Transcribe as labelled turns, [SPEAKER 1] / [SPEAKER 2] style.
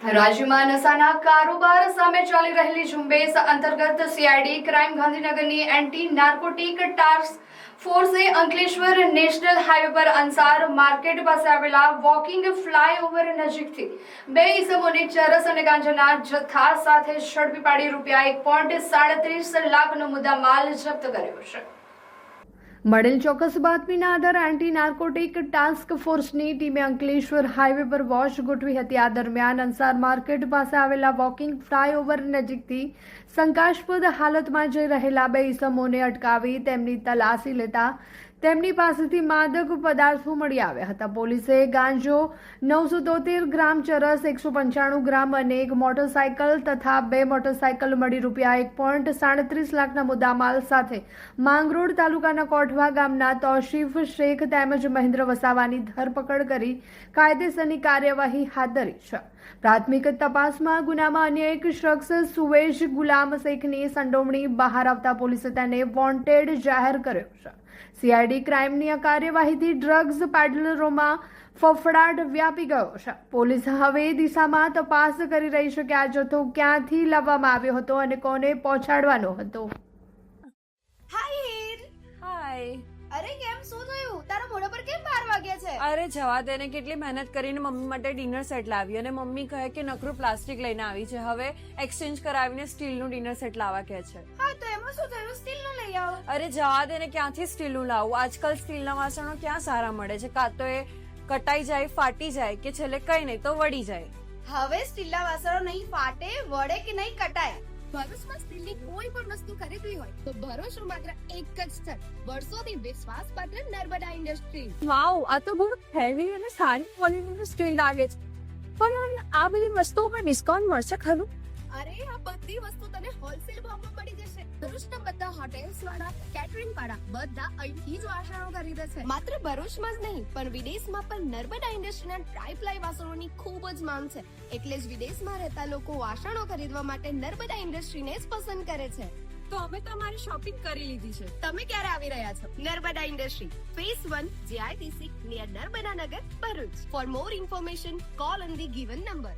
[SPEAKER 1] રાજ્યમાં નશાના કારોબાર સામે ચાલી રહેલી ઝુંબેશ અંતર્ગત સીઆઈડી ક્રાઇમ ગાંધીનગરની એન્ટી નાર્કોટિક ટાસ્ક ફોર્સે અંકલેશ્વર નેશનલ હાઈવે પર અંસાર માર્કેટ પાસે આવેલા વોકિંગ ફ્લાયઓવર નજીકથી બે ઈસમોને ચરસ અને ગાંજાના જથ્થા સાથે ઝડપી પાડી રૂપિયા 1.37 લાખનો મુદ્દામાલ જપ્ત કર્યો છે. મળેલ ચોક્કસ બાતમીના આધારે એન્ટી નાર્કોટિક ટાસ્ક ફોર્સની ટીમે અંકલેશ્વર હાઈવે પર વોચ ગોઠવી હતી. આ દરમિયાન અંસાર માર્કેટ પાસે આવેલા વોકિંગ ફ્લાયઓવર નજીકથી શંકાસ્પદ હાલતમાં જઈ રહેલા બે ઈસમોને અટકાવી તેમની તલાશી લેતા તેમની પાસેથી માદક પદાર્થો મળી આવ્યા હતા. પોલીસે ગાંજો 973 ગ્રામ, ચરસ 195 ગ્રામ અને એક મોટરસાયકલ તથા બે મોટરસાયકલ મળી રૂપિયા 1.37 લાખના મુદ્દામાલ સાથે માંગરોળ તાલુકાના કોઠવા ગામના તૌશીફ શેખ તેમજ મહેન્દ્ર વસાવાની ધરપકડ કરી કાયદેસરની કાર્યવાહી હાથ ધરી છે. પ્રાથમિક તપાસમાં ગુનામાં અન્ય એક શખ્સ સુવેશ ગુલામ શેખની સંડોવણી બહાર આવતા પોલીસે તેને વોન્ટેડ જાહેર કર્યો છે. સીઆઈડી ક્રાઇમની આ કાર્યવાહીથી ડ્રગ્સ પેડલરોમાં ફફડાટ વ્યાપી ગયો છે. પોલીસ હવે દિશામાં તપાસ કરી રહી છે કે આ જથ્થો ક્યાંથી લાવવામાં આવ્યો હતો અને કોને પહોંચાડવાનો હતો.
[SPEAKER 2] હાય.
[SPEAKER 3] અરે કેમ શું થયું? તારા મોઢા પર કેમ 12 વાગ્યા છે?
[SPEAKER 2] અરે જવા દે ને, કેટલી મહેનત કરીને મમ્મી માટે ડિનર સેટ લાવી અને મમ્મી કહે કે નકરું પ્લાસ્ટિક લઈને આવી છે, હવે એક્સચેન્જ કરાવીને સ્ટીલનું ડિનર સેટ લાવવા કહે છે.
[SPEAKER 3] હા તો એમાં શું થયું? સ્ટીલનું લઈ આવો.
[SPEAKER 2] અરે જવા દે ને, ક્યાંથી સ્ટીલનું લાવું? આજકાલ સ્ટીલના વાસણો ક્યાં સારા મળે છે? કાં તો એ કટાઈ જાય, ફાટી જાય કે છેલ્લે કઈ નહીં તો વળી જાય.
[SPEAKER 3] હવે સ્ટીલના વાસણો નહીં ફાટે, વળે કે નહીં કટાય. ભરૂચમાં સ્ટીલની કોઈ પણ વસ્તુ ખરીદવી હોય તો ભરૂચનું માત્ર એક જ સ્થળ, વર્ષોથી વિશ્વાસપાત્ર નર્મદા ઇન્ડસ્ટ્રીઝ.
[SPEAKER 2] વાવ, આ તો બહુ હેવી અને સારી ક્વોલિટીનું સ્ટીલ લાગે છે. પણ આ બધી વસ્તુઓ પર ડિસ્કાઉન્ટ મળશે ખરું?
[SPEAKER 3] અરે આ બધી વસ્તુ તને હોલસેલ ભાવમાં મળી જશે. ભરૂચના બધા હોટેલ્સ વાળા, કેટરિંગ વાળા બધા અહીંથી જ વાસણો ખરીદે છે. માત્ર ભરૂચમાં જ નહીં પણ વિદેશમાં પણ નર્મદા ઇન્ડસ્ટ્રીના ટ્રાયપ્લાય વાસણોની ખૂબ જ માંગ છે. એટલે જ વિદેશમાં રહેતા લોકો વાસણો ખરીદવા માટે નર્મદા ઇન્ડસ્ટ્રીને જ પસંદ કરે છે.
[SPEAKER 2] તો અમે તમારી શોપિંગ કરી લીધી છે.
[SPEAKER 3] તમે ક્યારે આવી રહ્યા છો? Narmada industry phase 1 GITC near Narmada Nagar, Bharuch. For more information call on the given number.